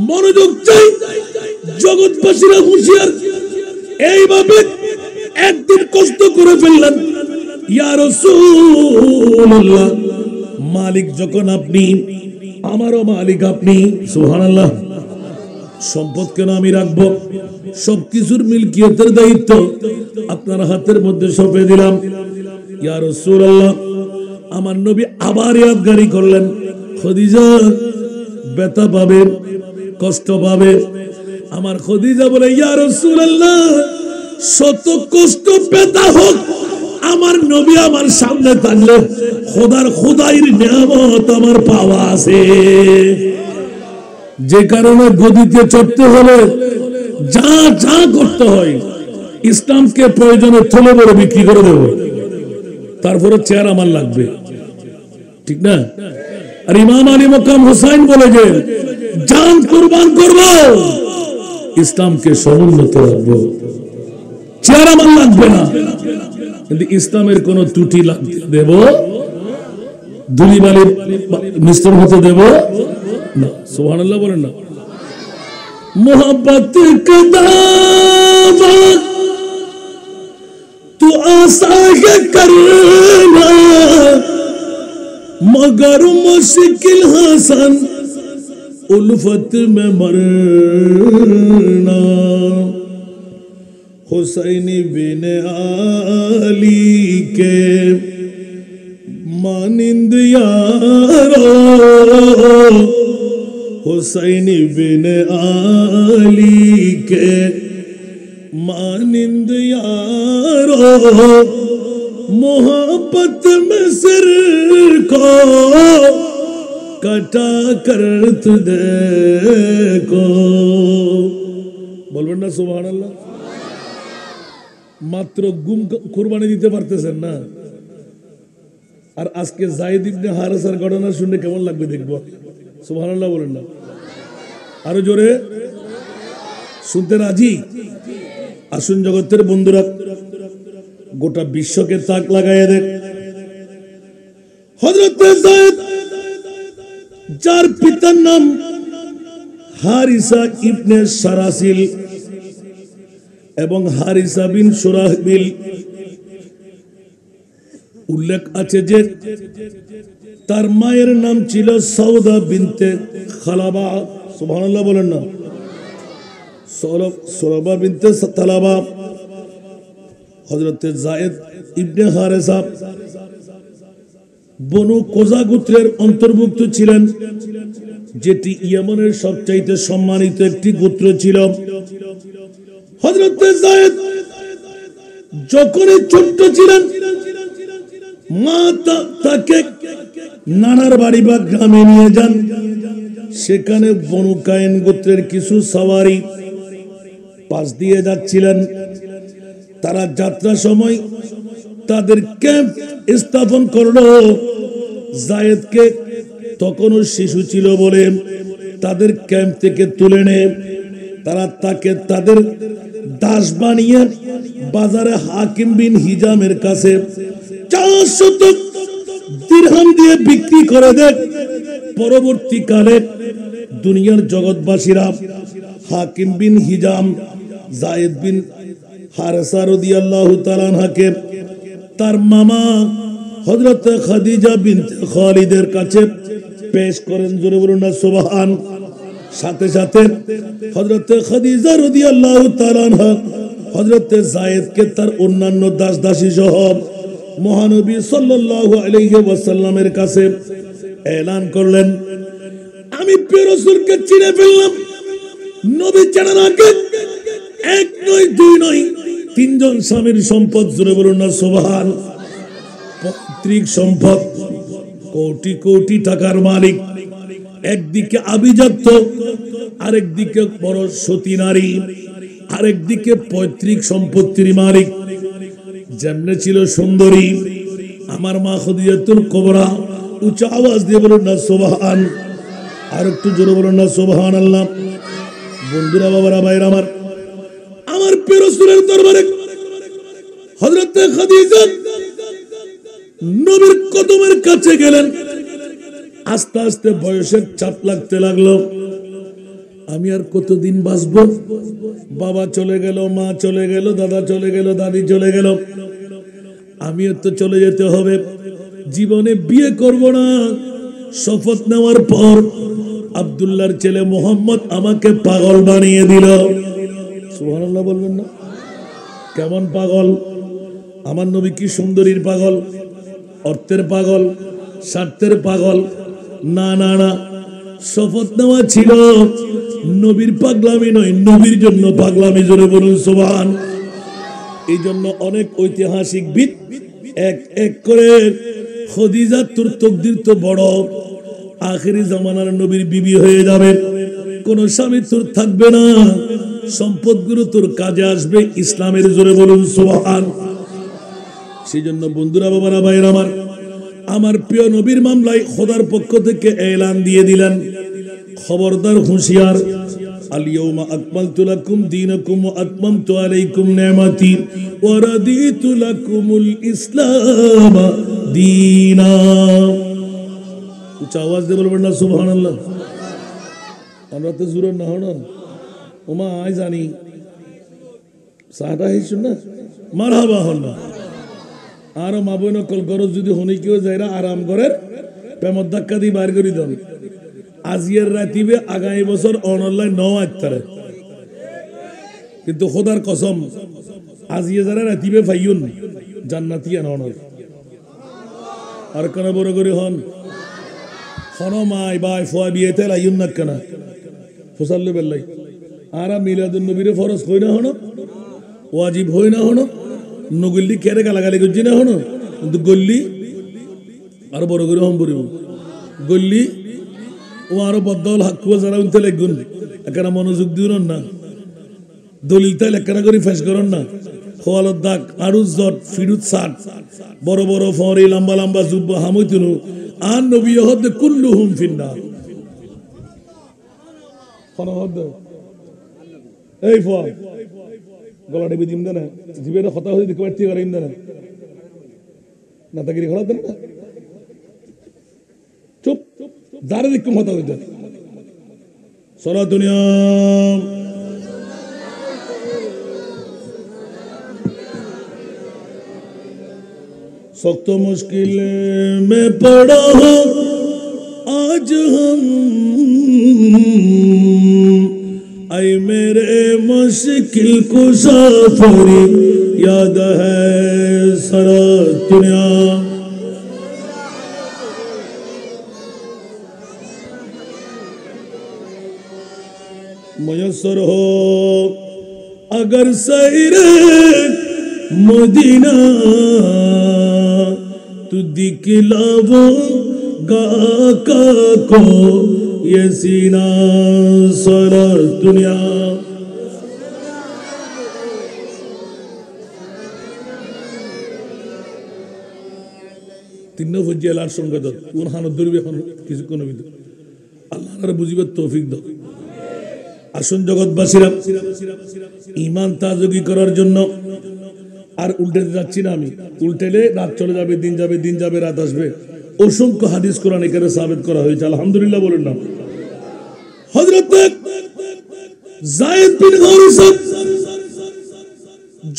মনোযোগ চাই, জগৎবাসীরা হুঁশিয়ার। এইভাবে একদিন কষ্ট করে ফেললেন, ইয়া রাসূলুল্লাহ, মালিক যখন আপনি, আমারও মালিক আপনি, সুবহানাল্লাহ, সম্পদ কেন আমি রাখবো? সবকিছুর মিলকিয়তের দায়িত্ব আপনার হাতের মধ্যে সঁপে দিলাম। ইয়া রাসূলুল্লাহ, আমার নবী আবার ইয়াদগারি করলেন, খাদিজা ব্যথা পাবে, কষ্ট পাবে। আমার খাদিজা বলে, ইয়া রাসূলুল্লাহ, শত কষ্ট ব্যথা হোক, আমার নবী আমার সামনে থাকলে খোদাইর নিয়ামত আমার পাওয়া আছে। যে কারণে গদিতে চড়তে হলে যা যা করতে হয়, ইসলামকে প্রয়োজনে থলে বলে বিক্রি করে দেব, তারপরে চেয়ার আমার লাগবে, ঠিক না? আর ইমাম আলী মকাম হুসাইন বলে যে জান কুরবান করবো, ইসলামকে সমুন্নত রাখবো, চেয়ার আমার লাগবে না, কিন্তু ইসলামের কোন ত্রুটি দেব, ধুলিবালির মিশ্রণ হতে দেব না। সুবহানাল্লাহ বলেন না। मोहब्बत का दावा तू आसा है करना, मगर मुश्किल हसन उल्फत में मरना। हुसैनी बिन आली के मानिंद यारो, हुसैनी बिन आली के मानिंद यारो, मोहब्बत में सिर को कटा कर तू देखो। বলবেন না সুবহানাল্লাহ? মাত্র গুম কুরবানি দিতে পারতেছেন না, আর আজকে যায়েদ ইবনে হারেসার ঘটনা শুনে কেমন লাগবে দেখবো। সুবহানাল্লাহ বলেন না, আরো জোরে শুনতে রাজি? আসুন জগতের বন্ধুরা, গোটা বিশ্বকে তাক লাগাইয়া দেখ। হযরত যায়েদ, যার পিতার নাম হারিসা ইবনে সারাসিল এবং হারিসা বিন সুরাহবিল, উল্লেখ আছে যে তার মায়ের নাম ছিল সৌদা বিনতে খালাবা। সুবহানাল্লাহ বলেন না। সৌরবা বিনতে তালাবা। হযরত যায়েদ ইবনে হারেসা বনু কোজা গোত্রের অন্তর্ভুক্ত ছিলেন, যেটি ইয়েমেনের সবচাইতে সম্মানিত একটি গোত্র ছিল। হযরত যায়েদ যখনই ছোট্ট ছিলেন, মা তাকে নানার বাড়ি বা গ্রামে নিয়ে যান। সেখানে বনু কায়েন গোত্রের কিছু সওয়ারি পাশ দিয়ে যাচ্ছিলেন। তারা যাত্রার সময় তাদের ক্যাম্প স্থাপন করলো। যায়েদকে তখনও শিশু ছিল বলে তাদের ক্যাম্প থেকে তুলে নেয়। তারা তাকে তাদের দাস বানিয়ে বাজারে হাকিম বিন হিজামের কাছে 400 দিরহাম দিয়ে বিক্রি করে দেয়। পরবর্তীকালে দুনিয়ার জগৎবাসীরা হাকিম বিন হিজাম যায়েদ বিন হারেসা রাদিয়াল্লাহু তাআলা আনহাকে তার মামা হযরত খাদিজা বিনতে খালিদের কাছে পেশ করেন। জোরে বলুন না সুবহান। সাথে সাথে হযরত খাদিজা রাদিয়াল্লাহু তাআলা আনহা হযরত যায়েদকে তার অন্যান্য দাস দাসী সহ মহানবী সাল্লাল্লাহু আলাইহি ওয়াসাল্লামের কাছে এলান করলেন, আমি প্রিয় রাসূলকে চিনে ফেললাম। নবী জানার আগে এক নয় দুই নয় তিনজন স্বামীর সম্পদ। জোরে বলুন না সুবহান। পৈতৃক সম্পদ, কোটি কোটি টাকার মালিক। একদিকে আভিজাত্য, আরেকদিকে বড় সতী নারী, আরেকদিকে পৈতৃক সম্পত্তির মালিক। যেমনে ছিল সুন্দরী আমার মা খাদিজাতুল কুবরা। উচ্চ আওয়াজ দিয়ে বলুন না সুবহান। আর একটু জোরে বলুন না সুবহানাল্লাহ। বন্ধুরা, বাবারা, ভাইরা আমার, আমার প্রিয় রাসূলের দরবারে হযরত খাদিজা নবীর কদমের কাছে গেলেন। আস্তে আস্তে বয়সের চাপ লাগতে লাগলো। আমি আর কতদিন বাঁচবো? বাবা চলে গেল, মা চলে গেল, দাদা চলে গেল, দাদি চলে গেল, আমিও তো চলে যেতে হবে। জীবনে বিয়ে করব না। শপথ নেওয়ার পর আব্দুল্লাহর ছেলে মোহাম্মদ আমাকে পাগল বানিয়ে দিল। সুবহানাল্লাহ বলবেন না? কেমন পাগল? আমার নবী কি সুন্দরীর পাগল, অর্থের পাগল, স্বার্থের পাগল? না না না, শপথ নেওয়া ছিল নবীর পাগলামি নয়, নবীর জন্য পাগলামি। জোরে বলুন সুবহান। এই জন্য অনেক ঐতিহাসিকবিদ এক এক করে খদিজা তোর তকদির তো বড়, আখেরি জামানার নবীর বিবি হয়ে যাবে, কোন স্বামী তোর থাকবে না, সম্পদগুলো তোর কাজে আসবে ইসলামের। জোরে বলুন সুবহান। সেই জন্য বন্ধুরা, বাবারা, ভাইরা আমার, আমার প্রিয় নবীর মামলায় খোদার পক্ষ থেকে এলান দিয়ে দিলেন, খবরদার, হুঁশিয়ার, আল ইয়াউমা আকমালতু লাকুম দীনাকুম ওয়া আতমামতু আলাইকুম নি'মাতি ওয়া রাদিতু লাকুমুল ইসলাম দীনা। উচ্চ আওয়াজ দিয়ে বলবেন না সুবহানাল্লাহ? আমরা তো জোরে না হন ওমা আই জানি সাহাটা হইছ না, মারহাবা হন না। আর মা বোন কল গরজ যদি হনি কেউ যাইরা আরাম করেন, প্রেমর ধাক্কা দিয়ে বাইর করে দেন। আজিয়ের রাতিবে আগামী বছর অনলাইন ন আত্মারে, কিন্তু খোদার কসম আজিয়ে যারা রাতিবে ফাইয়ুন জান্নাতি আনর। আর কেন বড় করে হন হন মাই বাই ফোয়া বিয়েতে লাইন না কেনা ফসাল্লে বেল্লাই। আর মিলাদুন নবীরে ফরজ হই না হন, ওয়াজিব হই না হন, নগল্লি কেড়ে গালাগালি করছি না হন, কিন্তু গল্লি আরো বড় করে হম পড়িব। গল্লি ও আরো বদল হাকুয়া যারা উনতে লাগুন, এখানে মনোযোগ দিন না, দলিল তাই লেখানা করে ফেস করেন না। খোয়ালত দাগ, আরুজ জট, ফিরুত সাট, বড় বড় ফরি, লম্বা লম্বা জুব্বা হামুতুনু, আর নবী হদ কুল্লুহুম ফিন্নার। এই ফোয়া গলা টেপে দিম দেনা, জীবের কথা হয়ে দেখতে পারছি করিম দেনা, নেতাগিরি খড়া দেন না, চুপ, যারে দেখুন কথা হইতে সারা দুনিয়া। सख्त मुश्किल में पड़ा हो आज हम, ऐ मेरे मुश्किल कुशा तेरी याद है सारा दुनिया। मुयस्सर हो अगर सैरे मदीना तू दिखलावो गाका को ये सीना सारा दुनिया। তিন ফজিয়া লার সঙ্গে দাও কোন হানত ধরবে এখন কিছুক্ষণ ভিতর আল্লাহর বুঝিবার তৌফিক দাও। আসুন জগৎবাসীরা, ঈমান তাজগি করার জন্য আর উল্টেতে যাচ্ছি না আমি, উল্টেলে রাত চলে যাবে, দিন যাবে, দিন যাবে, রাত আসবে। অসংখ্য হাদিস কোরআন এখানে সাবিত করা হয়েছে, আলহামদুলিল্লাহ বলেন না। হযরত যায়েদ বিন হারিসা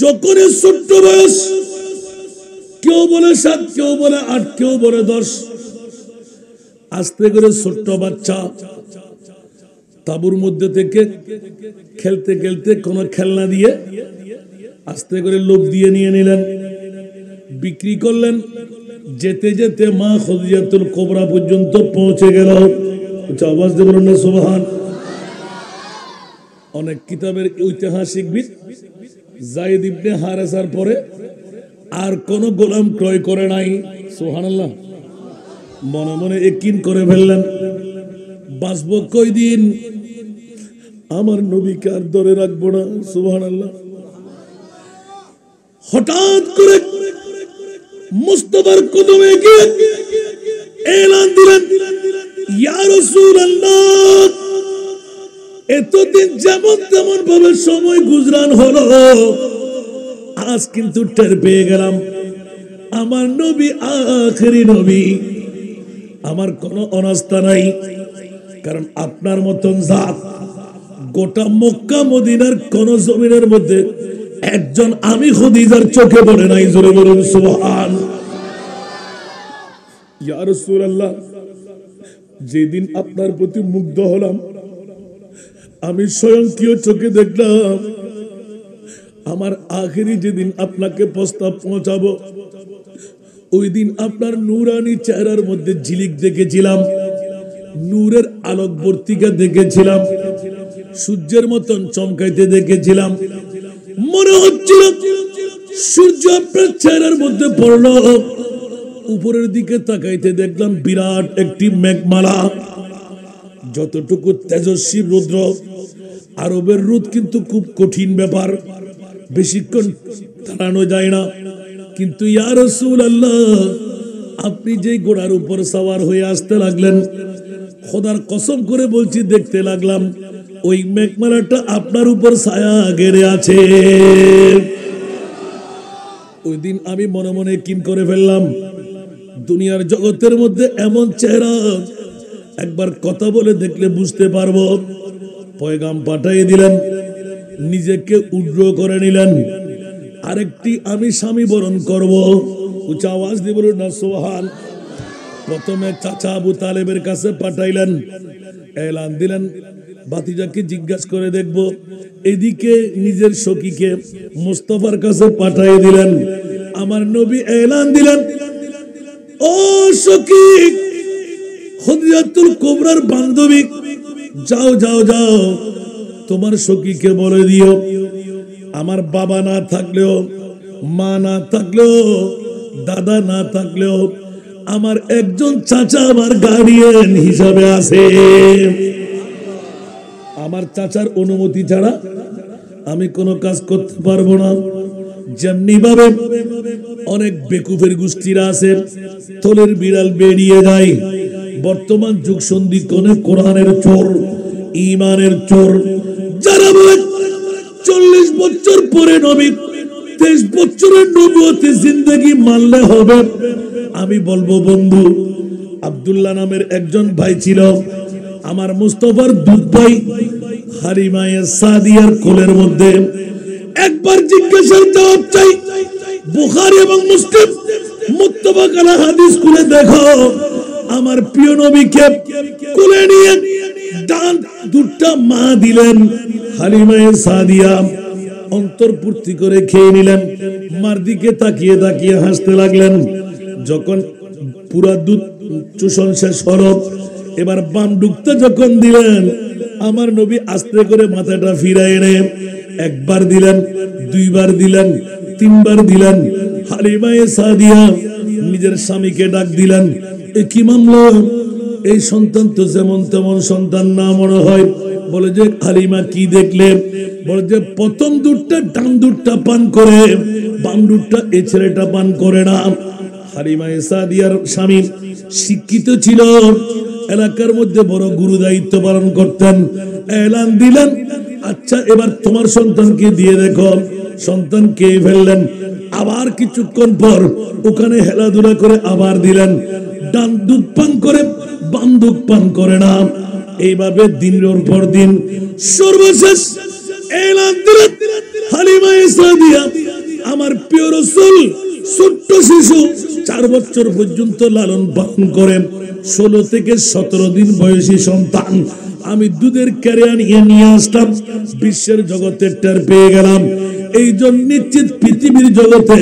যখন ছোট্ট বয়স, কেউ বলে 7, কেউ বলে 8, কেউ বলে 10, আস্তে করে ছোট্ট বাচ্চা তাবুর মধ্যে থেকে খেলতে খেলতে কোন খেলনা দিয়ে আস্তে করে লোভ দিয়ে নিয়ে নিলেন, বিক্রি করলেন। যেতে যেতে মা খাদিজাতুল কুবরা পর্যন্ত পৌঁছে গেল। আওয়াজ দিয়ে বলুন না সুবহান। অনেক কিতাবের ঐতিহাসিকবিদ যায়েদ ইবনে হারেসার পরে আর কোন গোলাম ক্রয় করে নাই। সুবহানাল্লাহ। মনে মনে ইয়াকিন করে ফেললেন, বাঁচবো কয়দিন, আমার নবীকে আর ধরে রাখবো না। সুবহানাল্লাহ। হঠাৎ করে মুস্তাফার কদমে গিয়ে এলান দিলেন, ইয়া রাসূলুল্লাহ, এতদিন যেমন তেমন ভাবে সময় গুজরান হলো, আজ কিন্তু টের পেয়ে গেলাম আমার নবী আখেরি নবী, আমার কোনো অনাস্থা নাই। কারণ আপনার মতন জাত গোটা মক্কা মদিনার কোন জমিনের মধ্যে একজন আমি খদিজার চোখে পড়ে নাই। জোরে বলুন সুবহান। ইয়া রাসূলুল্লাহ, যেদিন আপনার প্রতি মুগ্ধ হলাম, আমি স্বয়ংক্রিয় চোখে দেখলাম আমার আখেরি যেদিন আপনাকে প্রস্তাব পৌঁছাবো, ওই দিন আপনার নূরানি চেহারার মধ্যে ঝিলিক দেখেছিলাম, নূরের আলোকবর্তিকা দেখেছিলাম, সূর্যের মতন চমকাইতে দেখেছিলাম। মনে হচ্ছিল সূর্য আপনার চেহারার মধ্যে পড়ল। উপরের দিকে তাকাইতে দেখলাম বিরাট একটি মেঘমালা, যতটুকু তেজস্বী রৌদ্র। আরবের রোদ কিন্তু খুব কঠিন ব্যাপার, বেশিক্ষণ দাঁড়ানো যায় না। কিন্তু ইয়া রাসূলুল্লাহ, আপনি যে ঘোড়ার উপর সওয়ার হয়ে আসতে লাগলেন, খোদার কসম করে বলছি দেখতে লাগলাম ওই মেঘমালাটা আপনার উপর ছায়া গেড়ে আছে। ওই দিন আমি মনে মনে কিন করে ফেললাম, দুনিয়ার জগতের মধ্যে এমন চেহারা একবার কথা বলে দেখলে বুঝতে পারবো। পয়গাম পাঠিয়ে দিলেন, নিজেকে উড্র করে নিলেন, আরেকটি আমি স্বামী বরণ করব। উচ্চ আওয়াজ দিয়ে বলুন না সুবহান। প্রথমে চাচা আবু তালেবের কাছে পাঠাইলেন, এলান দিলেন ভাতিজাকে জিজ্ঞাসা করে দেখব। এদিকে নিজের সখীকে মুস্তাফার কাছে পাঠিয়ে দিলেন। আমার নবী এলান দিলেন, ও সখী খদিজাতুল কুবরার বান্ধবী, যাও যাও যাও, তোমার সখীকে বলে দিও আমার বাবা না থাকলেও, মা না থাকলেও, দাদা না থাকলেও আমার একজন চাচা আমার গার্ডিয়ান হিসাবে আছে। আমার চাচার অনুমতি ছাড়া আমি কোনো কাজ করতে পারবো না। যেমনি ভাবে অনেক বেকুফের গোষ্ঠীরা আছে, থলের বিড়াল বেরিয়ে যায়। বর্তমান যুগ সন্ধিক্ষণে কোরআনের চোর, ইমানের চোর, যারা বলে 40 বছর পরে নবী, 23 বছরের নবুয়তে জিন্দেগি মানলে হবে। আমি বলবো বন্ধু, আব্দুল্লাহ নামের একজন ভাই ছিল, আমার মুস্তাফার দুধ ভাই, হালিমায়ে সাদিয়ার কোলের মধ্যে। একবার জিজ্ঞাসার জবাব চাই, বুখারী এবং মুসলিম মুত্তাফাক আলা হাদিস খুলে দেখো, আমার প্রিয় নবীকে কোলে নিয়ে ডান দুধটা মা দিলেন, হালিমায়ে সাদিয়া অন্তর্পূর্তি করে খেয়ে নিলেন। মার দিকে তাকিয়ে তাকিয়ে হাসতে লাগলেন। যখন পুরা দুধ চুষণ শেষ হলো, এবার বাম ডুবতে যখন দিলেন, আমার নবী আস্তে করে মাথাটা ফিরায় এনে একবার দিলেন, দুইবার দিলেন, তিনবার দিলেন। হালিমায়ে সাদিয়া নিজের স্বামীকে ডাক দিলেন, এ কি মামলা? এই সন্তান তো যেমন তেমন সন্তান না মনে হয়। বলে যে হালিমা কি দেখলে? বলে যে প্রথম দুধটা ডান দুধটা পান করে, বাম দুধটা এই ছেলেটা পান করে না। হালিমায়ে সাদিয়ার স্বামী শিক্ষিত ছিল, এলাকার মধ্যে বড় গুরু দায়িত্ব পালন করতেন। এলান দিলেন, আচ্ছা এবার তোমার সন্তানকে দিয়ে দেখো। সন্তান কে ফেললেন। আবার কিছুক্ষণ পর ওখানে হেলাধুলা করে আবার দিলেন, ডান দুধ পান করে, বাম দুধ পান করে না। এইভাবে দিনের পর দিন সর্বশেষ এলান দিলেন, হালিমায়ে সাদিয়া আমার প্রিয় রাসূল ছোট্ট শিশু 4 বছর পর্যন্ত লালন পালন করেন। 16 থেকে 17 দিন বয়সী সন্তান আমি দুধের ক্যারিয়ার নিয়ে আসলাম। বিশ্বের জগতে টের পেয়ে গেলাম, এই জন্য নিশ্চিত পৃথিবীর জগতে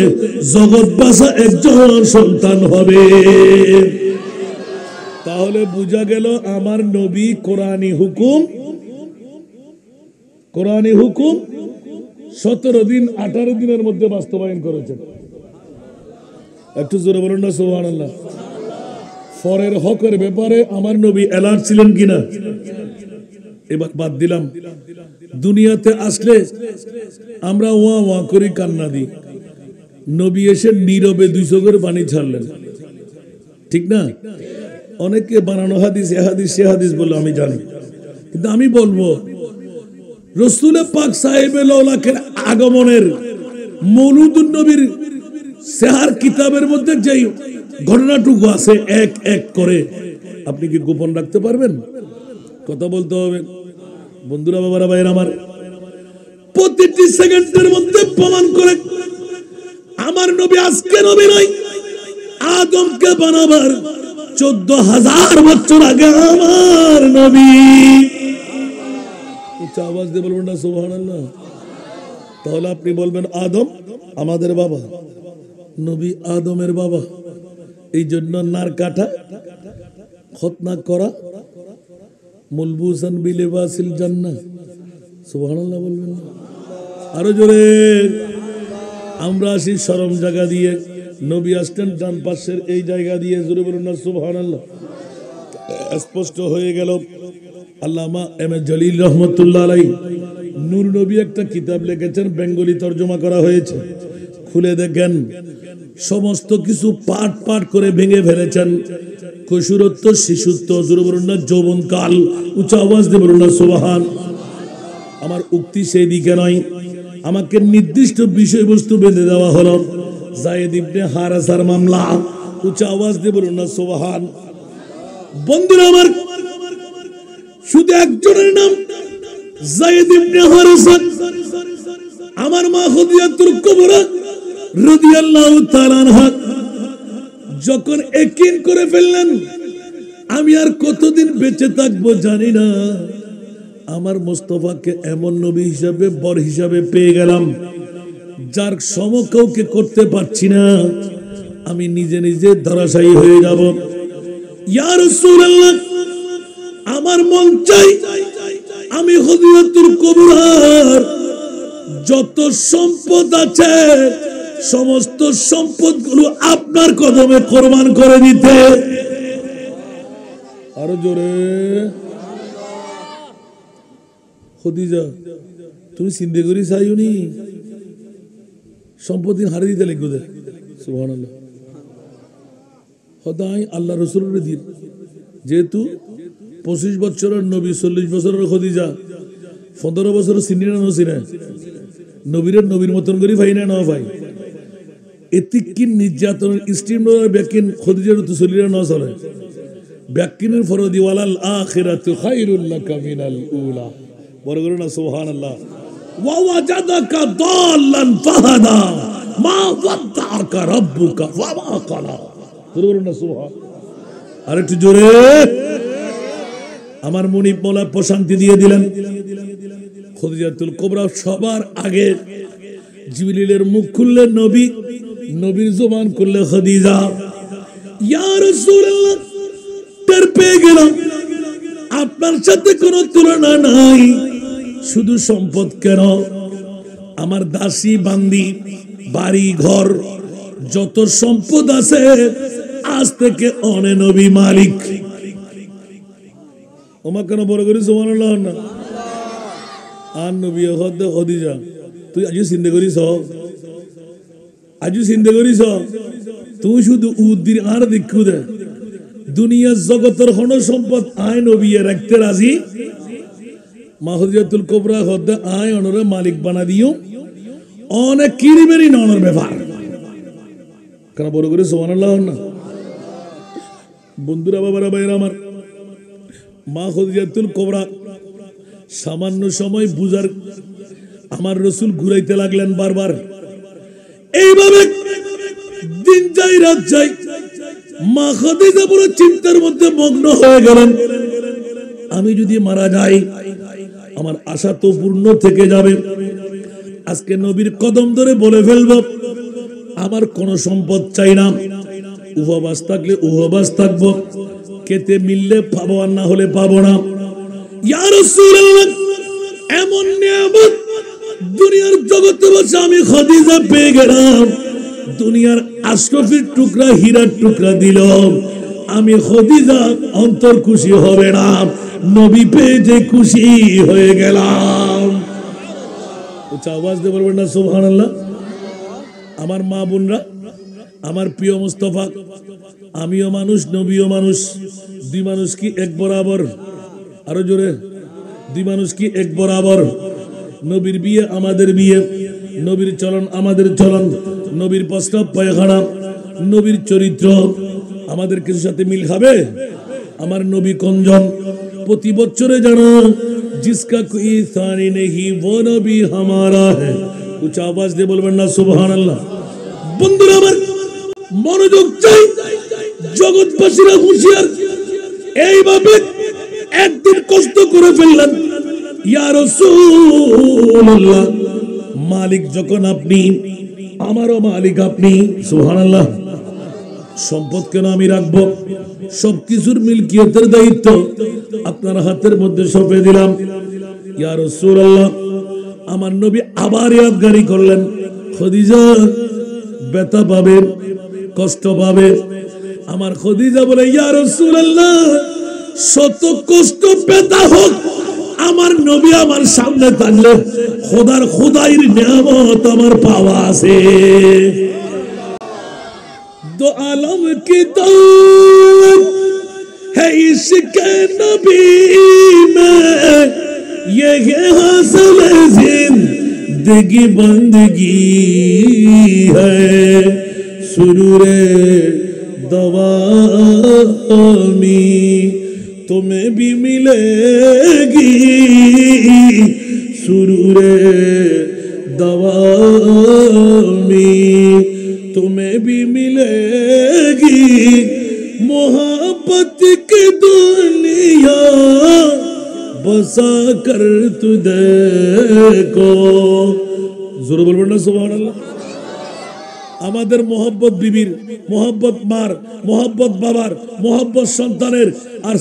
জগৎ বাসা একজন সন্তান হবে। তাহলে বোঝা গেল আমার নবী কোরআনী হুকুম 17 দিন 18 দিনের মধ্যে বাস্তবায়ন করেছেন। একটু জোরে বলুন না সুবহানাল্লাহ। ফরের হকের ব্যাপারে আমার নবী অ্যালার্ট ছিলেন কিনা? এবার বাদ দিলাম, দুনিয়াতে আসলে আমরা ওয়া ওয়া করি, কান্না দিই। নবী এসে নীরবে 2 চোখের পানি ছাড়লেন, ঠিক না? অনেকে বানানো হাদিস, এ হাদিস সে হাদিস বলে আমি জানি, কিন্তু আমি বলবো রাসূল পাক সাহেবে লাউলাকের আগমনের মৌলুদুন নবীর সেহার কিতাবের মধ্যে যেই ঘটনাটুকু আছে এক এক করে আপনি কি গোপন রাখতে পারবেন? কথা বলতে হবে। বন্ধুরা, বাবারা, ভাইয়েরা আমার, প্রতিটি সেকেন্ডের মধ্যে প্রমাণ করে আমার নবী আজকে নবী নয়, আদমকে বানাবার 14,000 বছর আগে আমার নবী। উচ্চ আওয়াজ দিয়ে বলবেন না সুবহানাল্লাহ? তাহলে আপনি বলবেন আদম আমাদের বাবা, নবী আদমের বাবা। এই জন্য নার কাটা, খতনা করা, মুলবুসান বিলিবাসিল জান্নাহ। সুবহানাল্লাহ বলবেন না? আরো জোরে। আমরা আসি শরম জায়গা দিয়ে, নবী আসতেন ডান পাশের এই জায়গা দিয়ে। জোরে বলুন না সুবহানাল্লাহ? স্পষ্ট হয়ে গেল। আল্লামা এম এ জলিল রহমতুল্লাহ আলাইহি নূর নবী একটা কিতাব লিখেছেন, বেঙ্গলি তর্জমা করা হয়েছে। খুলে দেখেন, সমস্ত কিছু পাট পাট করে ভেঙে ফেলেছেন। কৈশোরত্ব, শিশুত্ব, জোরে বলুন না যৌবনকাল, উচ্চ আওয়াজ দিয়ে বলুন না সুবহান। আমার উক্তি সেই দিকে নয়, আমাকে নির্দিষ্ট বিষয়বস্তু বেঁধে দেওয়া হলো। যায়েদ ইবনে হারেসার মামলা, উচ্চ আওয়াজ দিয়ে বলুন না সুবহান। বন্ধুরা আমার, শুধু একজনের নাম যায়েদ ইবনে হারেসা। আমার মা খাদিজাতুল কুবরা রাদিয়াল্লাহু তাআলা আনহা যখন ইয়াকিন করে ফেললেন আমি আর কতদিন বেঁচে থাকবো জানি না, আমার মুস্তাফাকে এমন নবী হিসাবে, বর হিসাবে পেয়ে গেলাম যার সম কাউকে করতে পারছি না, আমি নিজে নিজে ধরাশায়ী হয়ে যাব। ইয়া রাসূলুল্লাহ, আমার মন চাই আমি খাদিজাতুল কুবরার যত সম্পদ আছে সমস্ত সম্পদগুলো আপনার কদমে কোরবান করে দিতে। আরো জোরে। খাদিজা, তুমি চিন্তা করি চাইনি সম্পত্তি হারে দিতে লিখবে। সুবহানাল্লাহ। সদাই আল্লাহ রসুলের দিন, যেহেতু 25 বছরের নবী, 40 বছরের খাদিজা, 15 বছরের চিনি না নচিনে, নবীর মতন করি ভাই না ভাই। এতে কি নির্যাতনের স্ট্রিম ব্যাকিন খাদিজার তো চলিরা না চলে। ব্যাকিনের ফরদি ওয়ালাল আখিরাতু খায়রুল লাকা মিনাল উলা। বড় করে না সুবহানাল্লাহ। ওয়া ওয়াজাদাকা দাল্লান ফাহাদা মা ওয়াদাকা রাব্বুকা ওয়া মা ক্বালা। বড় না সুবহান। আরেকটু জোরে। আমার মুনিব মোলা প্রশান্তি দিয়ে দিলেন। খাদিজাতুল কুবরা সবার আগে জিবরিলের মুখ খুললে নবী, নবীর জবান খুললে খাদিজা। ইয়া রাসূলুল্লাহ, টের পেয়ে গেলাম আপনার সাথে কোনো তুলনা নাই। শুধু সম্পদ কেন, আমার দাসী বান্দি, বাড়ি ঘর, যত সম্পদ আছে আজ থেকে অনে নবী মালিক। ওমা কেন বড় করে সুবহানাল্লাহ না? আর নবী হদ খাদিজা, তুই আজও চিন্তা করিস, আজও চিন্তা করিস, তুই শুধু উদ্দিন আর দেখু দে দুনিয়ার জগতের কোন সম্পদ আয় নবী রাখতে রাজি। মা খাদিজাতুল কুবরা হদ আয় অনরে মালিক বানা দিও, অনেক কিরিবেরি ননর ব্যাপার। কেন বড় করে সুবহানাল্লাহ না? বন্ধুরা, বাবারা, ভাইরা আমার, মা খাদিজাতুল কুবরা সামান্য সময় বুঝার আমার রসুল ঘুরাইতে লাগলেন বারবার। এইভাবে দিন যাই রাত যাই, মা খাদিজা পুরো চিন্তার মধ্যে মগ্ন হয়ে গেলেন। আমি যদি মারা যাই আমার আশা তো পূর্ণ থেকে যাবে। আজকে নবীর কদম ধরে বলে ফেলব আমার কোন সম্পদ চাই না, উপবাস থাকলে উপবাস থাকবো, খেতে মিললে পাবো আর না হলে পাবো না। ইয়া রাসূলুল্লাহ, এমন নিয়ামত দুনিয়ার জগতে বসে আমি খাদিজা পেয়ে গেলাম। দুনিয়ার আশরাফের টুকরা, হীরার টুকরা দিল, আমি খাদিজা অন্তর খুশি হবে না, নবী পেয়ে যে খুশি হয়ে গেলাম। উচ্চ আওয়াজ দিয়ে বলবেন না সুবহানাল্লাহ? আমার মা বোনরা, আমার প্রিয় মুস্তাফা, আমিও মানুষ, নবীও মানুষ, দুই মানুষ কি এক বরাবর? আরো জোরে। দুই মানুষ কি এক বরাবর? নবীর বিয়ে আমাদের বিয়ে, নবীর চলন আমাদের চলন, নবীর প্রস্তাব পায়খানা, নবীর চরিত্র আমাদের কিছুর সাথে মিল খাবে? আমার নবী কোনজন? প্রতি বছরে যেন जिसका कोई सानी नहीं वो नबी हमारा है। कुछ आवाज दे बोलবেন না সুবহানাল্লাহ। বন্ধুরা আমার মনোযোগ চাই, জগৎবাসীরা হুঁশিয়ার। এইভাবে একদিন কষ্ট করে ফেললেন, ইয়া রাসূলুল্লাহ, মালিক যখন আপনি, আমারও মালিক আপনি, সুবহানাল্লাহ। সম্পদ কেন আমি রাখবো? সবকিছুর মিলকিয়তের দায়িত্ব আপনার হাতের মধ্যে সঁপে দিলাম। ইয়া রাসূলুল্লাহ, আমার নবী আবার ইয়াদগারি করলেন, খদিজা ব্যথা পাবে, কষ্ট পাবে। আমার খদিজা বলে, ইয়া রাসূলুল্লাহ, শত কষ্ট ব্যথা হোক, আমার নবী আমার সামনে থাকলে খোদার খোদাইর নিয়ামত আমার পাওয়া আছে। दो आलम की दौलत है इश्क नबी में, ये हासिल जिंदगी बंदगी है, सुरूरे दवामी तुम्हें भी मिलेगी, सुरूरे दवामी तुम्हें भी मिलेगी, मोहब्बत की दुनिया बसा कर तू देखो। जोर बोलবেন না সুবহানাল্লাহ। আমাদের মোহব্বত বিবির, মোহব্বত মার, মোহব্বত বাবার, মোহব্বত সন্তানের। আর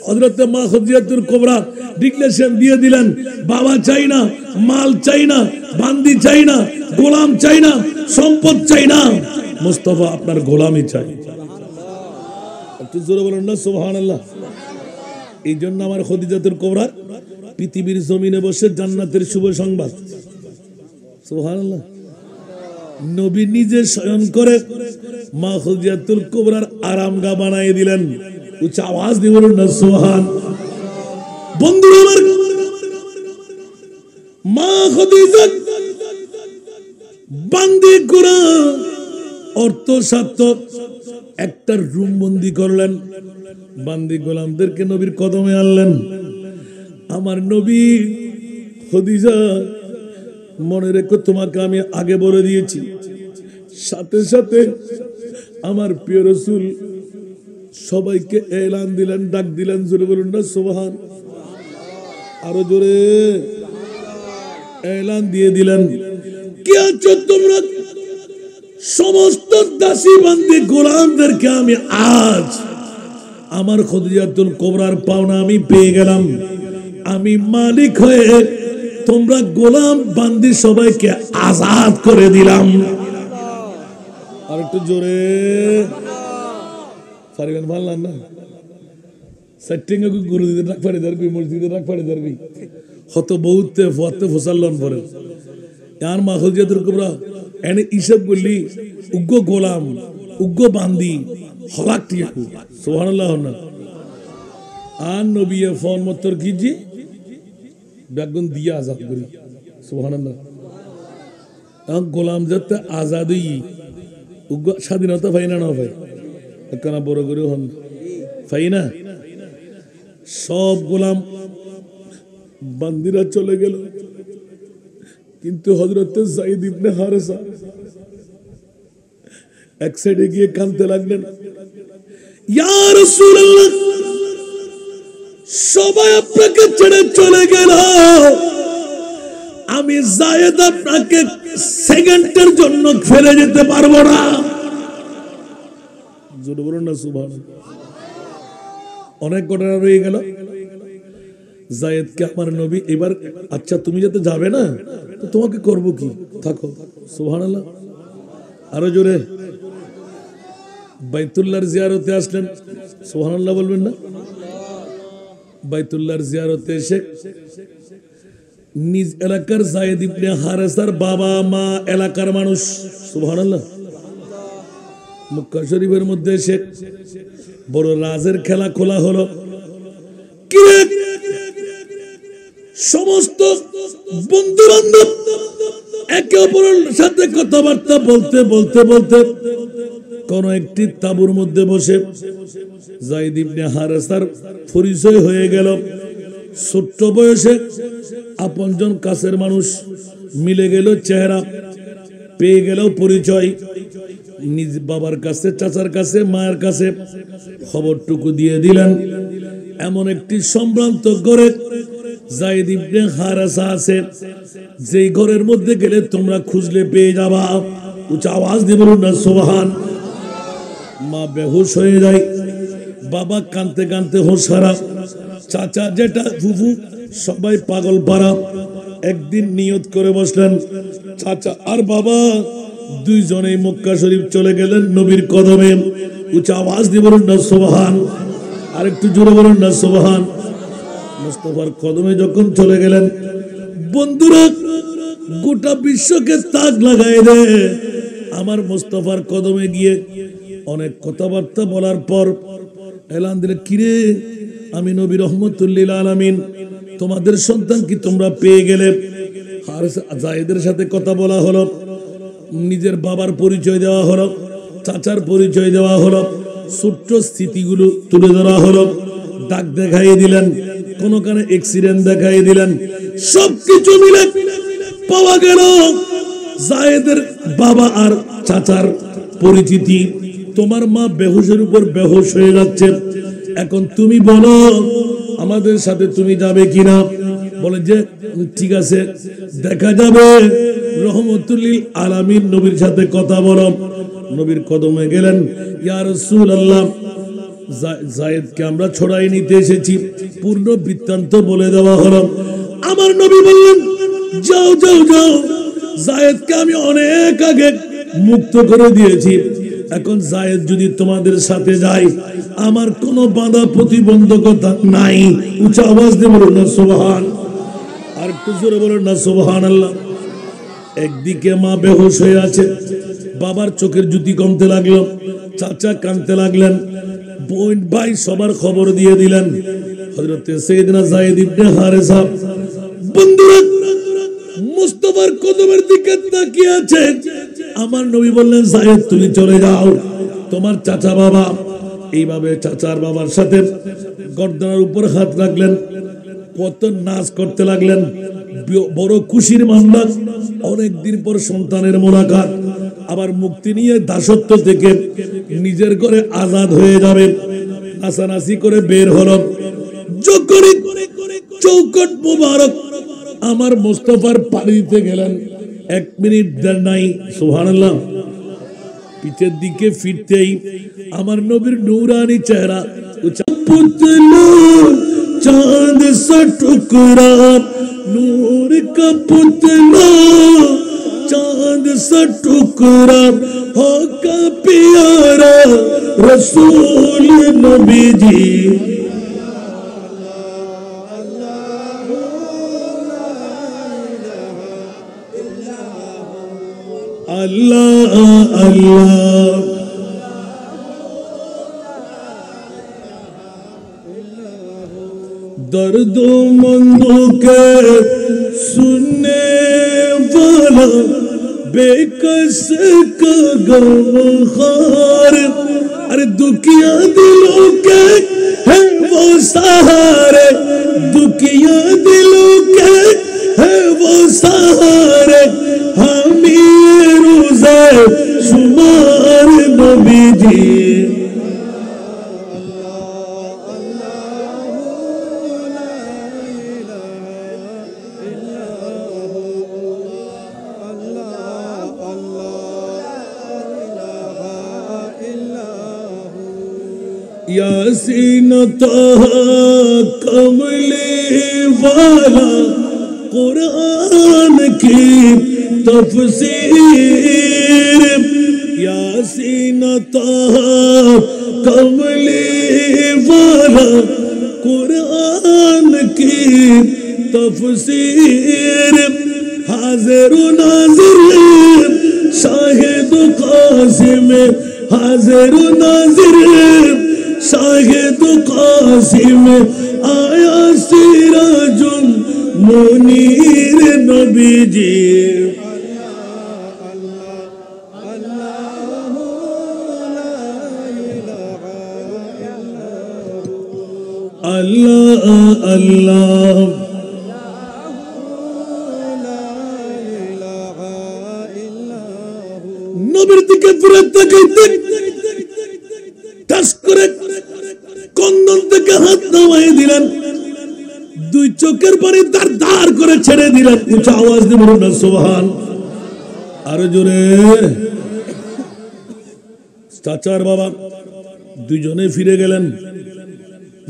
হযরতে মা খদিজাতুল কুবরা ডিক্লেরেশন দিয়ে দিলেন, বাবা চাই না, মাল চাই না, বান্দি চাই না, গোলাম চাই না, সম্পদ চাই না, মুস্তাফা আপনার গোলামি চাই। একটু জোরে বলেন না সুবহানাল্লাহ। এই জন্য আমার খদিজাতুল কুবরা পৃথিবীর জমিনে বসে জান্নাতের শুভ সংবাদ, সুবহানাল্লাহ। নবী নিজে শয়ন করে মা খদিজাতুল কুবরার আরামগাহ বানিয়ে দিলেন। উচ্চ আওয়াজ দিয়ে বলুন না সুবহান। বন্ধুরা আমার, মা খদিজা বান্দি করা অর্থ সাধ্য একটা রুম বন্দি করলেন, বান্দি গোলামদেরকে নবীর কদমে আনলেন। আমার নবী, খদিজা মনে রেখো, তোমাকে আমি আগে বলে দিয়েছি। সাথে সাথে আমার প্রিয় রাসূল সবাইকে এলান দিলেন, ডাক দিলেন, জোরে বলুন না সুবহান। আরো জোরে এলান দিয়ে দিলেন, কি আছো তোমরা সমস্ত দাসী বান্দি গোলামদেরকে আমি আজ আমার খদিজাতুল কুবরার পাওনা আমি পেয়ে গেলাম। আমি মালিক হয়ে তোমরা গোলাম বান্দি সবাইকে আজাদ করে দিলাম। আর একটু জোরে পারিবেন, ভালো না? সেটিংয়ে গুরু দিতে রাখ পারে দারবি, মসজিদে রাখ পারে দারবি, হত বহুতে ফতে ফসাল্লন পরে। আর মা খদিজাতুল কুবরা এনে হিসাব করলি উগ্র গোলাম, উগ্র বান্দি হলাক টিয়া, সুবহানাল্লাহ না। আর নবী ফোন মতর কিজি বেগুন দিয়ে আজাদ করি, সুবহানাল্লাহ। গোলাম যাতে আজাদ উগ্র স্বাধীনতা পাই না, না ভাই একখানা বড় করে হন পাই না। সব গোলাম বান্দিরা চলে গেল, কিন্তু হযরতে যায়েদ ইবনে হারেসা এক সাইডে গিয়ে কাঁদতে লাগলেন, ইয়া রাসূলুল্লাহ, সবাই আপনাকে ছেড়ে চলে গেল, আমি যায়েদ আপনাকে সেকেন্ডের জন্য ফেলে যেতে পারবো না। জোরে বলুন না সুবহানাল্লাহ। অনেক ঘটনা রয়ে গেল। যায়েদকে আমার নবী এবার, আচ্ছা তুমি যাতে যাবে না তো তোমাকে করবো কি, থাকো, সুবহানাল্লাহ। আরো জোরে। বাইতুল্লাহর জিয়ারতে আসলেন, সুবহানাল্লাহ বলবেন না? বাইতুল্লাহর জিয়ারতে এসে নিজ এলাকার যায়েদ ইবনে হারেসার বাবা মা এলাকার মানুষ, সুবহানাল্লাহ, মক্কা শরীফের মধ্যে এসে বড় রাজের খেলা খোলা হলো। কি সমস্ত বন্ধু বান্ধব একে অপরের সাথে কথাবার্তা বলতে বলতে বলতে কোন একটি তাঁবুর মধ্যে বসে যায়েদ ইবনে হারেসার পরিচয় হয়ে গেল। ছোট্ট বয়সে আপনজন কাছের মানুষ মিলে গেল, চেহারা পেয়ে গেল, পরিচয় নিজ বাবার কাছে, চাচার কাছে, মায়ের কাছে খবরটুকু দিয়ে দিলেন। এমন একটি সম্ভ্রান্ত ঘরে যায়েদ ইবনে হারেসা আছে, যেই ঘরের মধ্যে গেলে তোমরা খুঁজলে পেয়ে যাবা। উচ্চ আওয়াজ দিয়ে বলুন না সুবহান। মা বেহুশ হয়ে যায়, বাবা কাঁদতে কাঁদতে হোশ হারাম, চাচা যেটা ফুফু সবাই পাগল পাড়া। একদিন নিয়ত করে বসলেন, চাচা আর বাবা দুইজনেই মক্কা শরীফ চলে গেলেন নবীর কদমে। উচ্চ আওয়াজ দিয়ে বলুন না সুবহান। আর একটু জোরে বলুন না সুবহান। মুস্তাফার কদমে যখন চলে গেলেন, বন্ধুরা গোটা বিশ্বকে তাক লাগাই দেয়। আমার মুস্তাফার কদমে গিয়ে অনেক কথাবার্তা বলার পর এলান দিলে, কিরে আমি নবী রহমতুল্লিল আলামিন, তোমাদের সন্তান কি তোমরা পেয়ে গেলে? যায়েদের সাথে কথা বলা হলো, নিজের বাবার পরিচয় দেওয়া হলো, চাচার পরিচয় দেওয়া হলো, ছোট্ট স্মৃতিগুলো তুলে ধরা হলো, ডাক দেখাই দিলেন, কোনো কারণে অ্যাক্সিডেন্ট দেখাই দিলেন। সবকিছু মিলে পাওয়া গেল যায়েদের বাবা আর চাচার পরিচিতি। তোমার মা বেহুশের উপর বেহুশ হয়ে যাচ্ছে, এখন তুমি বলো আমাদের সাথে তুমি যাবে কিনা? বলে যে ঠিক আছে, দেখা যাবে, রহমতুল্লিল আলামিন নবীর সাথে কথা বলো। নবীর কদমে গেলেন, ইয়া রাসূলুল্লাহ, যায়েদকে আমরা ছড়াই নিতে এসেছি। পূর্ণ বৃত্তান্ত বলে দেওয়া হলো। আমার নবী বললেন, যাও যাও যাও, যায়েদকে আমি অনেক আগে মুক্ত করে দিয়েছি। এখন যায়েদ যদি তোমাদের সাথে যায়, আমার কোনো বাধা প্রতিবন্ধকতা নাই। উচ্চ আওয়াজ দিয়ে বলুন না সুবহান। আর একটু জোরে বলুন না সুবহানাল্লাহ। একদিকে মা বেহুশ হয়ে আছে, বাবার চোখের জ্যোতি কমতে লাগলো, চাচা কাঁদতে লাগলেন, বোন ভাই সবার খবর দিয়ে দিলেন। হযরতে সাইয়েদনা যায়েদ ইবনে হারেসা বন্ধুরা মুস্তাফার কদমের দিকে তাকিয়ে আছে। আমার নবী বললেন, যায়েদ তুমি চলে যাও, তোমার চাচা বাবা। এইভাবে চাচার বাবার সাথে গর্দনের উপর হাত রাখলেন, কত নাচ করতে লাগলেন। বড় খুশির মামলা, অনেকদিন পর সন্তানের মোলাকাত, আবার মুক্তি নিয়ে দাসত্ব থেকে নিজের ঘরে আজাদ হয়ে যাবে। নাচানাচি করে বের হলো। যখনই চৌকট মুবারক আমার মুস্তাফার পাড়ি দিতে গেলেন, 1 মিনিট দেন নাই, সুবহানাল্লাহ। পিছের দিকে ফিরতেই আমার নবীর নূরানি চেহারা, পুতলু চাঁদ সা টুকরা, নূর কা পুতলু चांद सा टुकड़ा हो का प्यारा रसूल नबी जी। अल्लाह अल्लाह दर्दो मंदों के सुनने वाला, बेकस का गमखार, अरे दुखिया दिलों के है वो सहारे, दुखिया दिलों के है वो सहारे, हम ये रोज़े शुमार नबी जी। यासीन तहा कमले वाला, कुरान की तफसीर, यासीन तहा कमले वाला, कुरान की तफसीर, हाजिर नाजिर शाहिद कासिम, हाजिर नाजिर शाहिद कासिम, आया सिराजुम मुनीर नबी जी। अल्लाह আল্লাহ আল্লাহ। নবীর দিকে ফিরে তাকাইতে টাস করে কন্দন থেকে হাত নামাই দিলেন, দুই চোখের পানি দাঁড় দাঁড় করে ছেড়ে দিলেন। উঁচা আওয়াজ দিয়ে বলুন না সুবহান। আরো জোরে। চাচার বাবা দুইজনে ফিরে গেলেন।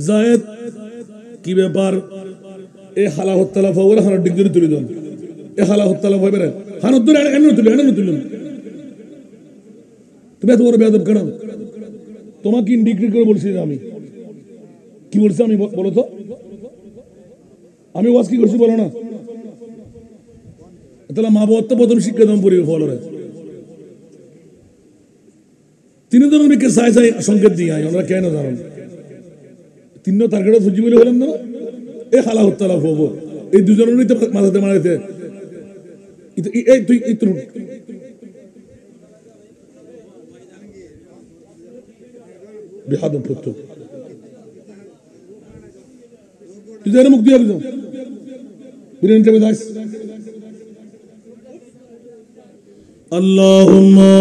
জায়েদ কি ব্যাপার? এ হালা হত্তালা ফাওয়ার হানা ডিগ্রি তুলে দেন, এ হালা হত্তালা ফাইবে রে হানা তুলে এনে তুলে এনে তুলে। তুমি এত বড় বেয়াদব কেন? তোমাকে ইন্ডিগ্রি করে বলছি আমি কি বলছি? আমি বলো তো, আমি ওয়াজ কি করছি বলো না? তাহলে মা বাবা তো প্রথম শিক্ষা দাম পড়ি ফলরে তিনি তো নবীকে সাই সাই সংকেত দিয়ে আয়, ওনারা কেন জানেন? তিন তারকাটা সুজি বলে হলেন না, এ হালা হত্যালা হবো এই দুজনেরই তো মাথাতে মারাইতে। এই তুই বেহাদব পুত্র, তুই জানে মুক্তি হবে বিরিয়ানিটা দাস। আল্লাহুম্মা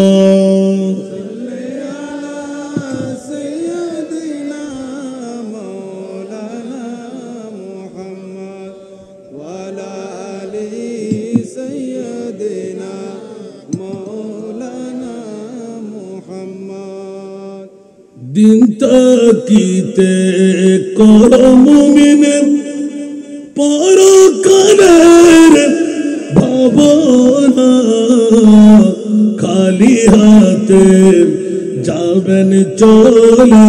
দিন তাকিতে করো মুমিনে পরকালের ভাবনা, খালি হাতে যাবেন চলে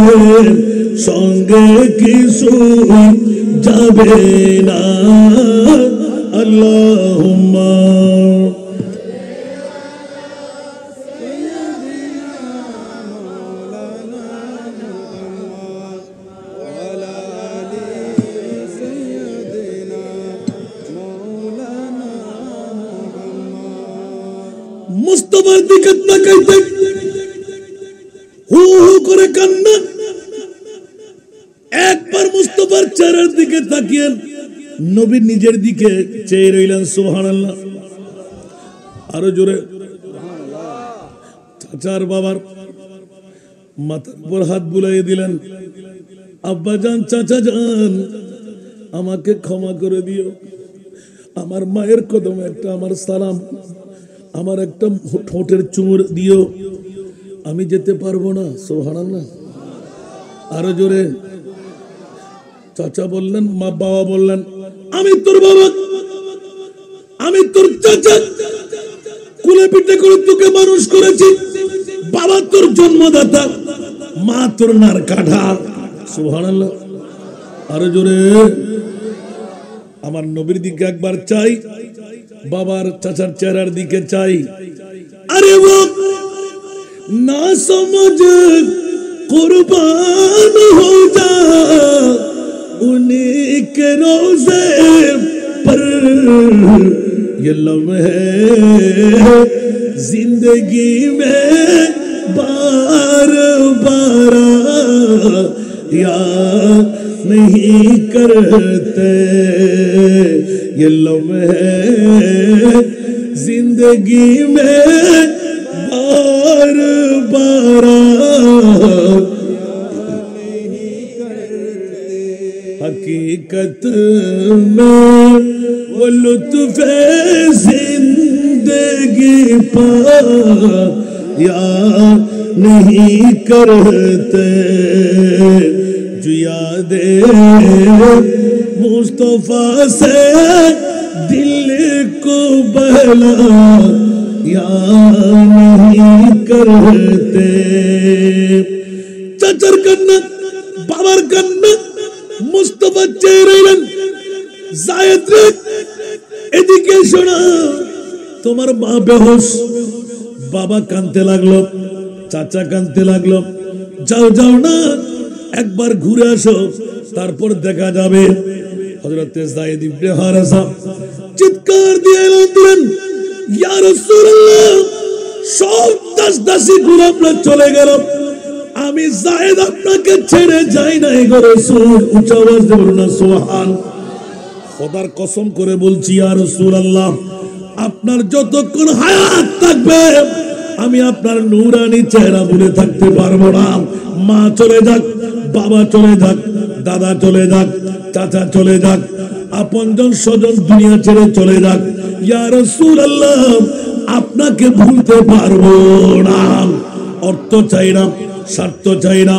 সঙ্গে কিছুই যাবে না। আল্লাহুম্মা মুস্তাফার দিকে তাকাইতে হু হু করে কান্না। একবার মুস্তাফার চেহারার দিকে তাকিয়ে নবী নিজের দিকে চেয়ে রইলেন। সুবহানাল্লাহ। আরো জোরে। চাচার বাবার মাথার উপর হাত বুলাই দিলেন। আব্বা জান, চাচা জান, আমাকে ক্ষমা করে দিও। আমার মায়ের কদমে একটা আমার সালাম, আমার একটা ঠোঁটের চুমুর দিও, আমি যেতে পারবো না। সুবহানাল্লাহ। আরো জোরে। চাচা বললেন, মা বাবা বললেন, আমি তোর বাবা, আমি তোর চাচা, কোলে পিঠে করে তোকে মানুষ করেছি। বাবা তোর জন্মদাতা, মা তোর নার কাঠা। সুবহানাল্লাহ। আরো জোরে। আমার নবীর দিকে একবার চাই, বাবার চাচার চেহারার দিকে চাই। আরে ও না সমঝ কুরবান হো যা उन्हीं के रोज़े पर, ये लम्हे जिंदगी में बार बार याद नहीं करते, ये लम्हे जिंदगी में बार बार हकीकत में वो लुत्फ़ जिंदगी पाया नहीं करते, जो यादे मुस्तफा से दिल को बहलाया नहीं करते। चाचर कन्ना बाबर कन्ना মুস্তাফা চেয়ে রইলেন। জায়েদ রে, এদিকে শোনা, তোমার মা বেহুশ। বাবা কাঁদতে লাগলো, চাচা কাঁদতে লাগলো। যাও যাও না, একবার ঘুরে আসো, তারপর দেখা যাবে। হযরত যায়েদ ইবনে হারেসা চিৎকার দিয়ে এলান দিলেন, ইয়া রাসূলুল্লাহ, সব দাস দাসী গোলামরা চলে গেল, আমি যায়েদ আপনাকে ছেড়ে যাই নাই গো রাসূল। উচ্চ আওয়াজ দিয়ে বলুন না সুবহান। খোদার কসম করে বলছি ইয়া রাসূলুল্লাহ, আপনার যতক্ষণ হায়াত থাকবে আমি আপনার নূরানি চেহারা ভুলে থাকতে পারবো না। মা চলে যাক, বাবা চলে যাক, দাদা চলে যাক, চাচা চলে যাক, আপনজন স্বজন দুনিয়া ছেড়ে চলে যাক, ইয়া রাসূলুল্লাহ আপনাকে ভুলতে পারবো না। অর্থ চাই না, স্বার্থ চাই না,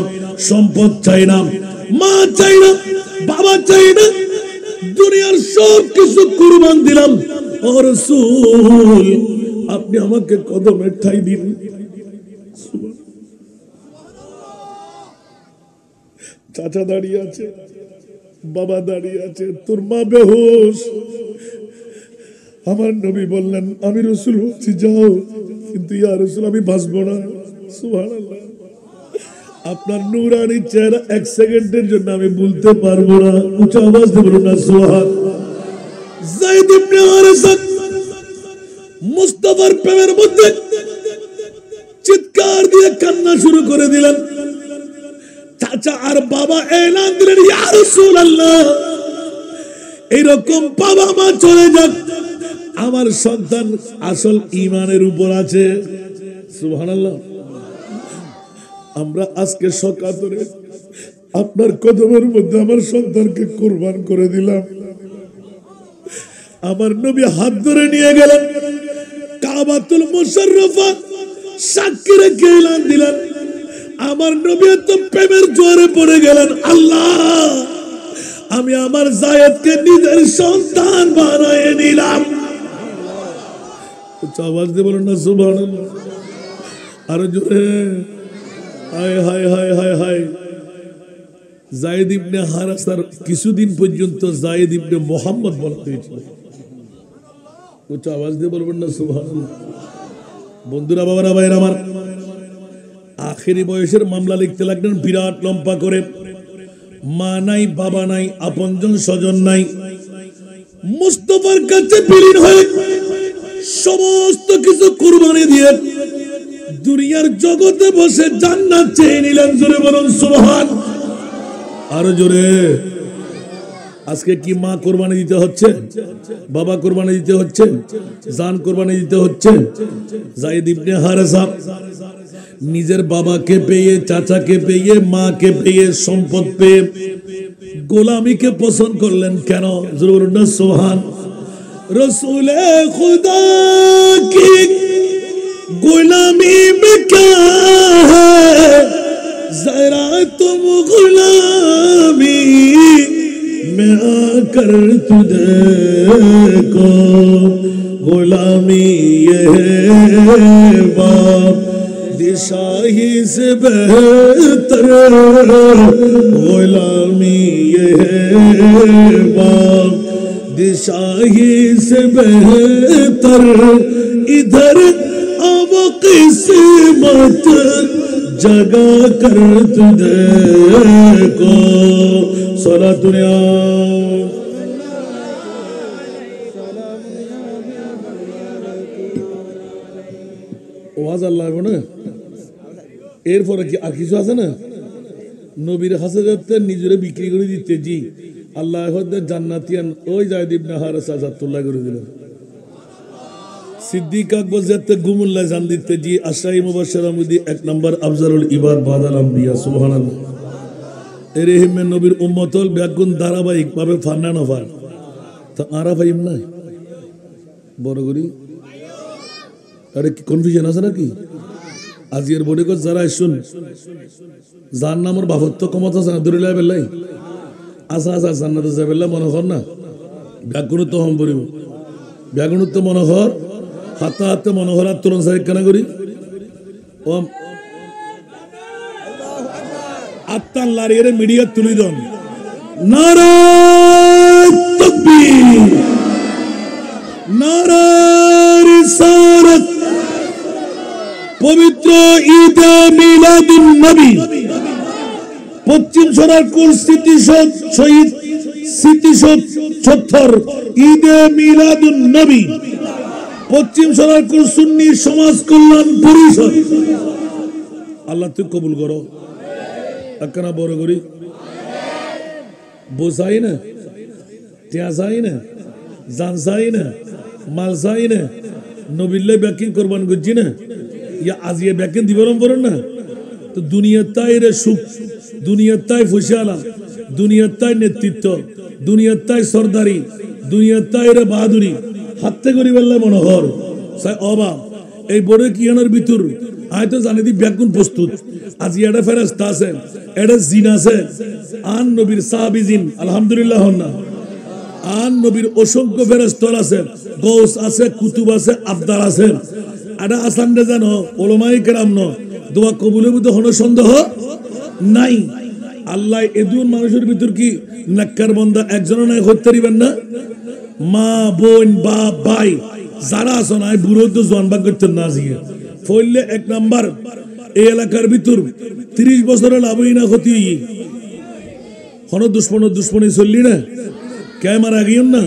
সম্পদ চাই না, মা চাই না, বাবা চাই না, দুনিয়ার সব কিছু কুরবান দিলাম। ও রাসূল আপনি আমাকে কদমে ঠাই দিন। চাচা দাঁড়িয়ে আছে, বাবা দাঁড়িয়ে আছে, তোর মা বেহুশ। আমার নবী বললেন আমি রাসূল বলছি যাও, কিন্তু ইয়া রাসূল আমি বাঁচবো না। সুবহানাল্লাহ, আপনার নূরানি চেহারা এক সেকেন্ডের জন্য আমি ভুলতে পারবো না। উচ্চ আওয়াজ দিয়ে বলুন না সুবহান। যায়েদ ইবনে হারেসা মুস্তাফার প্রেমের মধ্যে চিৎকার দিয়ে কান্না শুরু করে দিলেন। চাচা আর বাবা এলান দিলেন ইয়া রাসূলুল্লাহ এরকম বাবা মা চলে যাক, আমার সন্তান আসল ঈমানের উপর আছে। সুবহানাল্লাহ। আমরা আজকে সকালে আপনার কদমের মধ্যে আমার সন্তানকে কুরবান করে দিলাম। আমার নবী হাত ধরে নিয়ে গেলেন কাবাতুল মুশাররফা, সাক্ষী রেখে এলান দিলেন। আমার নবী তো প্রেমের জোরে পড়ে গেলেন, আল্লাহ আমি আমার যায়েদকে নিজের সন্তান বানায় নিলাম। উচ্চ আওয়াজ দিয়ে বলুন না সুবহানাল্লাহ। আরো জোরে হায় হায় হায় হায় হায়। যায়েদ ইবনে হারেসার কিছুদিন পর্যন্ত যায়েদ ইবনে মুহাম্মদ বলা হয়েছিল। উচ্চ আওয়াজ দিয়ে বলবেন না সুবহানাল্লাহ। বন্ধুরা, বাবারা, ভাইরা আমার, আখেরি বয়সের মামলা লিখতে লাগলেন বিরাট লম্বা করে। মা নাই, বাবা নাই, আপনজন স্বজন নাই। মুস্তাফার কাছে বিলীন হয়ে সমস্ত কিছু কুরবানি দিয়ে দুনিয়ার জগতে বসে জান্নাত চেয়ে নিলেন। জোরে বলুন সুবহান। আরো জোরে। আজকে কি মা কোরবানি দিতে হচ্ছে, বাবা কোরবানি দিতে হচ্ছে, জান কোরবানি দিতে হচ্ছে। যায়েদ ইবনে হারেসা নিজের বাবাকে পেয়ে, চাচাকে পেয়ে, মাকে পেয়ে, সম্পদ পেয়ে গোলামিকে পছন্দ করলেন কেন? জোরে বলুন না সুবহান। রসুলে খুদা কি गुलामी में क्या है जरा तुम गुलामी में आकर तुझे को गुलामी ये है बाप दिशाही से बेहतर गुलामी ये है बाप दिशाही से बेहतर इधर अब किस्मत जगा कर तुझे को सारा दुनिया ওয়াজ আল্লাহ বলে এরপরে কি আর কিছু আছে না? নবীর কাছে যাতে নিজেরে বিক্রি করে দিতে জি আল্লাহ জান্নাতিয়ান ওই যায়েদ ইবনে হারেসা জাতুল্লাহ করে দিলেন। সিদ্দিক আকবর যাতে গুমুল্লাহ জান দিতে জি আশরাই মুবাশশিরা মুদি 1 নম্বর আফজালুল ইবাদ বাদাল আম্বিয়া সুবহানাল্লাহ। এরহিমে নবীর উম্মতল ব্যাগুন ধারাবাহিক ভাবে ফান্না নফার তা আরা ভাইম না বড় করি আরে কি কনফিউশন আছে নাকি? আজির বডি কো যারা শুন জান নামর বাফত্ব কমত আছে না দরিলা বেলাই আসা আসা জান্নাত যাবেলা মনে কর না ব্যাগুন তো হম পড়িব ব্যাগুন তো মনে কর হাতে হাতে মনে কর তুলন সাহেব কেন করি ও আত্মান লারিয়ে মিডিয়া তুলি দন নারে তাকবীর নারে রিসালাত পবিত্র ঈদে মিলাদুন নবী পশ্চিম সোনারপুর স্মৃতিসৌধ শহীদ স্মৃতিসৌধ ৭৬ ঈদে মিলাদুন নবী পশ্চিম সোনারপুর সুন্নি সমাজ কল্যাণ পরিষদ আল্লাহ তুই কবুল করো। একখানা বড় করি বোঝাই না টিয়া চাই না জান চাই না মাল চাই না নবিল্লে ব্যাকিং করবান করছি না ইয়া আজিয়ে ব্যাকিং দিবরম করেন না তো দুনিয়ার তাই রে সুখ দুনিয়ার তাই ফুসিয়ালা দুনিয়ার তাই নেতৃত্ব দুনিয়ার তাই সর্দারি দুনিয়ার তাই রে বাহাদুরি হাতে করি বললে মনোহর অবা এই বড় কিয়ানোর ভিতর হয়তো জানি দি ব্যাকুন প্রস্তুত আজি এটা ফেরেশতা আছে এটা জিন আছে আন নবীর সাহাবী জিন আলহামদুলিল্লাহ না আন নবীর অসংখ্য ফেরেশতা আছে গৌস আছে কুতুব আছে আবদার আছে এটা আসান রে জানো ওলামায়ে কেরাম ন দোয়া কবুলের মধ্যে কোনো সন্দেহ নাই আল্লাহ এদুন মানুষের ভিতর কি নাক্কার বান্দা একজনও নাই হতে পারিবেন না মা বোন বাপ ভাই যারা আছো না বুড়ো তো জোয়ান ভাগ করতেন না আজকে ফলে এক নাম্বার এই এলাকার ভিতর 30 বছরের লাভই না ক্ষতি হন দুশ্মনী চললি না কে মারা গিয়েন না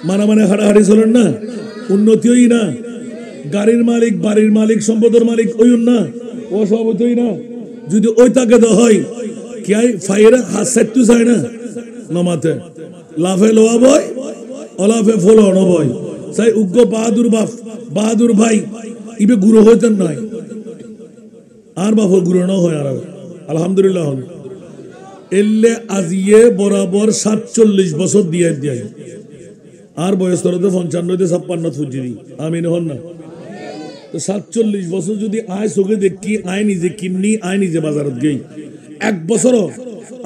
মারামারি হাড়াহাড়ি চলেন না উন্নতি হই না গাড়ির মালিক বাড়ির মালিক সম্পদের মালিক ওই না ও সভাপতি না যদি ওই তাকে তো হয় কে ফাইরা হাত সেটু যায় না নমাতে লাফে লোয়া বয় অলাফে ফলো নবয় সাই উগ্র বাহাদুর বাপ বাহাদুর ভাই ইবে গুরু হইতেন নাই আর বাপর গুরু ন হয় আর আলহামদুলিল্লাহ এলে আজিয়ে বরাবর 47 বছর দিয়ে দিয়ে আর বয়স তোর তো 55 56 ফুজি দি আমিন হন না তো 47 বছর যদি আয় চোখে দেখি আয় নিজে কিনি আয় নিজে বাজারত গই এক বছর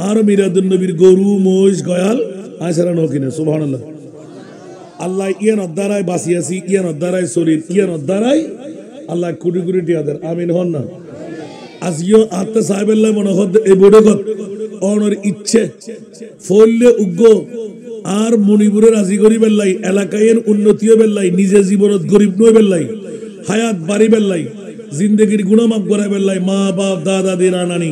আর মিরাদুন নবীর গরু মহিষ গয়াল আয় সারা নকিনে সুবহানাল্লাহ আল্লাহ ইয়ান দ্বারাই বাঁচিয়েছি ইয়ান দ্বারাই শরীর ইয়ান দ্বারাই আল্লাহ কোটি কোটি টিয়াদের আমিন হন না আজিও আত্মা সাহেবেল্লাহ মনে হদ এই বড়গত অনর ইচ্ছে ফললে উগ্র আর মণিপুরে রাজি করি বেল্লাই এলাকায় উন্নতিও বেল্লাই নিজে জীবনত গরিব নয় বেল্লাই হায়াত বাড়ি বেল্লাই জিন্দগির গুণমাপ করা বেল্লাই মা বাপ দাদা দি নানি